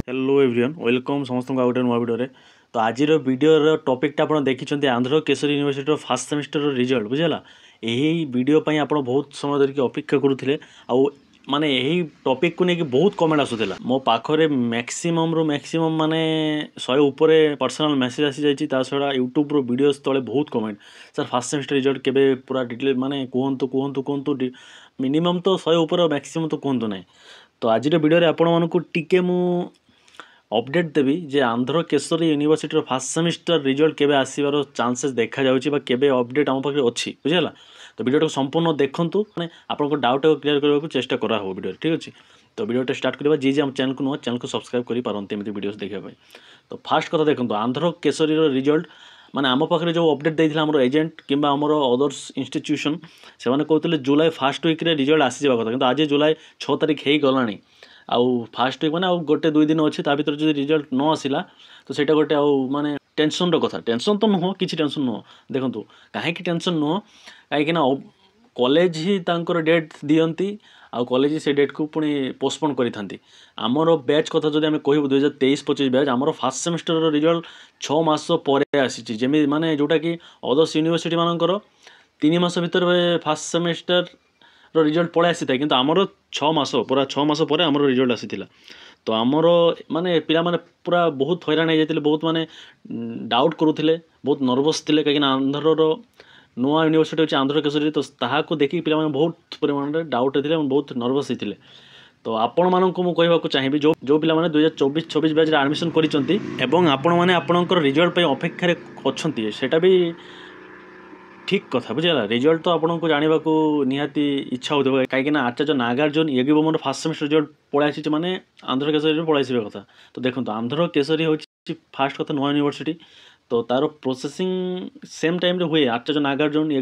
Hello everyone welcome समस्त को गोटे नुआ भिडियो तो आज भिडियो टॉपिकटा आप देखिए Andhra Kesari university first semester result बुझेगा यही वीडियो आप बहुत समय धरिक अपेक्षा करुले आउ माने यही टॉपिक को लेकिन बहुत कमेंट आसूला मो पाखे मैक्सिमम रु मैक्सिमम माने 100 ऊपर पर्सनल मेसेज आसी जाइए छड़ा यूट्यूब रो वीडियो तले बहुत comment sir fast semester result केबे पूरा डिटेल माने कहतु कहतु कहतु मिनिमम तो 100 ऊपर मैक्सिमम तो कहतु ना तो आज वीडियो आपण मानक टिके मु अपडेट देवी जे Andhra Kesari university first semester result केबे आसीबार चांसेस देखा जाउची बा केबे अपडेट आम पाखे अच्छी बुझेगा तो वीडियो संपूर्ण देखूँ मैंने आपको डाउट क्लियर करने को चेष्टा करा हो वीडियो ठीक अच्छे तो वीडियो स्टार्ट करवा जी जी आम चैनल को नुआ चैनल को सब्सक्राइब कर पारती एमती वीडियो देखापी तो फास्ट कथा देखो आंध्र केशरी रिजल्ट माने आम पाखे जो अपडेट देता आम एजेंट कि अदर्स इंस्टीट्यूशन से कहते जुलाई फास्ट वीक्रे रिजल्ट आसी कथा कि आज जुलाई 6 तारिख हो गला आउ फास्ट वीक मैंने गोटे 2 दिन अच्छे भर जो रिजल्ट न आसला तो सहीटा गोटे माने टेंशन कथा टेंशन तो नुह कि टेंशन नुह देखो कहीं टेंशन नुह कहीं कॉलेज ही तांकर डेट दियंती आ कॉलेज से डेट को पुणी पोस्टपोन करी आमर बैच कथा जो आम कहूँ 2023-25 बैच आमर फास्ट सेमिस्टर रिजल्ट 6 मास पर आसी जमी माने जोटा कि अदर्स यूनिवर्सिटी मानकर 3 मास भीतर फास्ट सेमिस्टर रिजल्ट पलि आसी था कि आमर 6 मास पूरा 6 मास पर आमर रिजल्ट आसी तो आमर माने पिला माने पूरा बहुत हैरान हो जाते बहुत माने डाउट करुले बहुत नर्वस थे कहीं आंध्र नुआ यूनिवर्सिटी अच्छे आंध्र केशरी तो ताकू देखिए पिला बहुत परिमाण में डाउट होते बहुत नर्वस होते तो आपण मानक मुझे कहवाक चाहिए जो जो पिला 2024-26 बैच आडमिशन करें आपण मैंने आपणकर रिजल्ट अपेक्षा अच्छा सेटा भी ठीक कथा बुझेगा रिजल्ट तो आपको जानवा निहाती इच्छा हो कहीं आचार्य नागार्जुन ये मोर फास्ट सेमिस्टर रिजल्ट पलि आसी माने आंध्र केशरी पलि आसवा कथा तो देखो आंध्र केशरी हूँ फास्ट कथा नुआ यूनिवर्सिटी तो तार प्रोसेसिंग सेम टाइम हुए आचार्य नागार्जुन ये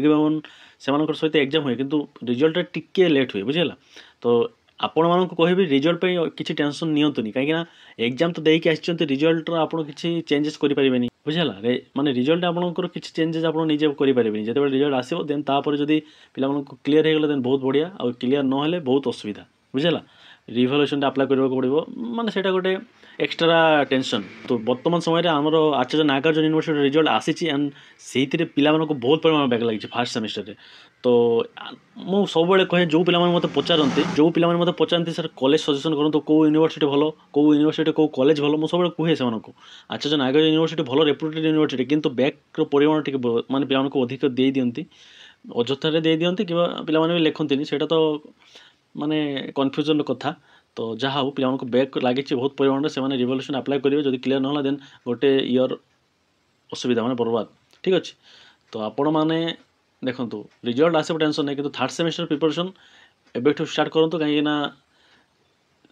से सहित एग्जाम हुए किंतु रिजल्ट टिके लेट हुए बुझेगा तो आपण मानक कहबी रिजल्ट किसी टेंशन नियंतुनी कहीं एग्जाम तो देके आसी रिजल्ट आप किसी चेंजेस करें बुझेगा माने रिजल्ट आपंकर किसी चेंजेस आप निजे करें जो रिजल्ट आसो देन तापर जदि पिला क्लीयर हो गला देन बहुत बढ़िया और क्लीयर नहेले बहुत असुविधा बुझेगा रिभल्यूशन अप्लाई करने को पड़ो माने सेटा गोटे एक्सट्रा टेंशन तो वर्तमान समय आमर आचार्य नागार्जुन यूनिवर्सिटी रिजल्ट आसी एंड से पिला बहुत परिमाण बैक लगी फास्ट सेमिस्टर तो मु सब कहे जो पिला मत पचारती जो पिला मत पचारती सर कॉलेज सजेशन करूँ कौ यूनिवर्सिटी भल कौ यूनिवर्सिटी कौ कॉलेज भल मुझे सब कहे से आचार्य नागार्जुन यूनिवर्सिटी भल रेपुटेड यूनिवर्सिटी किंतु बैक परिमाण टी माने पिला अधिक दे दियंती अଯଥାରେ दे दियंती कि पिला भी लिखती सेटा तो माने कन्फ्यूजन कथा तो जहाँ हो पिला बैक लगी बहुत परिमाण से रिवल्यूशन अप्लाई करेंगे जब क्लीयर ना देन गोटे इयर असुविधा माने बर्बाद ठीक अच्छे तो आपण मैंने देखो रिजल्ट आसो टेंशन नहीं कि थर्ड सेमिस्टर प्रिपरेशन एबेठू स्टार्ट करूँ कहीं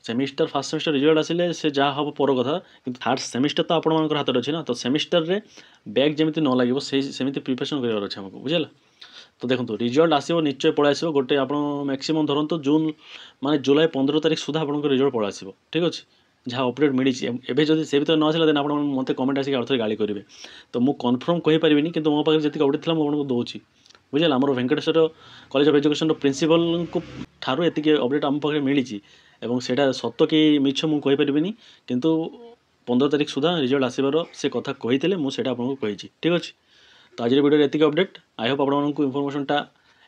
सेमिस्टर फास्ट सेमिस्टर रिजल्ट आसिले से जहाँ हम पर कथा कि थर्ड सेमिस्टर तो आपण मान हाथ अच्छे ना तो सेमिस्टर रे बैक जमी न लगे सेमती प्रिपरेशन करार अच्छे हमको बुझेगा तो देखो रिजल्ट आसो निश्चय पलि आसो गोटे आप मैक्सिमम धरतु जून माने जुलाई 15 तारिख सुधा आपको रिजल्ट पलि आसो ठीक अच्छे जहाँ अपडेट मिली एवं जब से भर न आसला देन आप मत कमेंट आसिक आउे गाड़ी करेंगे तो मुझे कन्फर्म कहीपरि कि मो पाखे जी अपडेट था मुझे दूसरी बुझेगा आम Venkateswara college of education principal को ठारू एति अपडेट आम पाखे मिली एवं सेटा सत कि मिछ मुझे कहीपरि किंतु 15 तारिख सुधा रिजल्ट आसबार से कथा कही मुझे आपको कही ठीक अच्छे तो आज वीडियो एति अपडेट आई होप आपको इनफॉरमेशनटा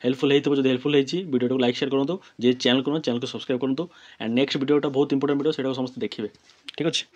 हेल्पफुल होती जो हेल्पफुल होती वीडियो को लाइक शेयर करूँ जे चैनल को सब्सक्राइब करूँ एंड नेक्स्ट वीडियोटा बहुत इंपोर्टेंट वीडियो से समस्त देखिए ठीक अच्छे।